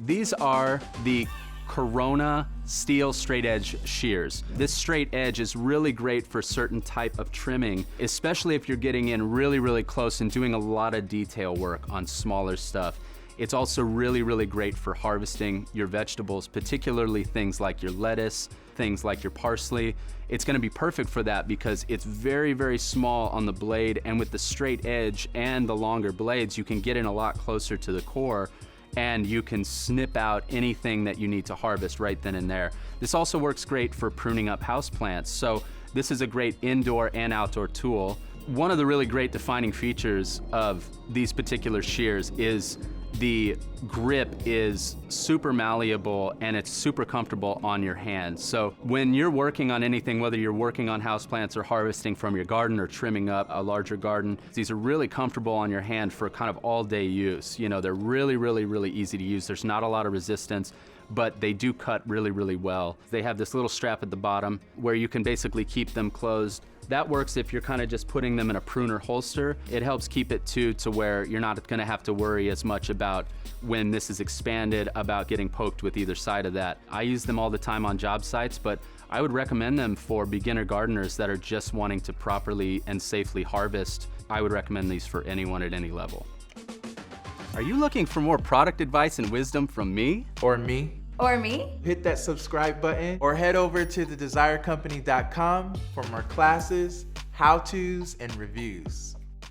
These are the Corona steel straight edge shears. This straight edge is really great for certain type of trimming, especially if you're getting in really close and doing a lot of detail work on smaller stuff. It's also really great for harvesting your vegetables, particularly things like your lettuce, things like your parsley. It's gonna be perfect for that because it's very small on the blade, and with the straight edge and the longer blades, you can get in a lot closer to the core and you can snip out anything that you need to harvest right then and there. This also works great for pruning up houseplants. So this is a great indoor and outdoor tool. One of the really great defining features of these particular shears is the grip is super malleable and it's super comfortable on your hands. So when you're working on anything, whether you're working on houseplants or harvesting from your garden or trimming up a larger garden, these are really comfortable on your hand for kind of all day use. You know, they're really easy to use. There's not a lot of resistance, but they do cut really well. They have this little strap at the bottom where you can basically keep them closed. That works if you're kind of just putting them in a pruner holster. It helps keep it to where you're not gonna have to worry as much about when this is expanded about getting poked with either side of that. I use them all the time on job sites, but I would recommend them for beginner gardeners that are just wanting to properly and safely harvest. I would recommend these for anyone at any level. Are you looking for more product advice and wisdom from me? Or me? Or me? Hit that subscribe button or head over to thedesirecompany.com for more classes, how-tos, and reviews.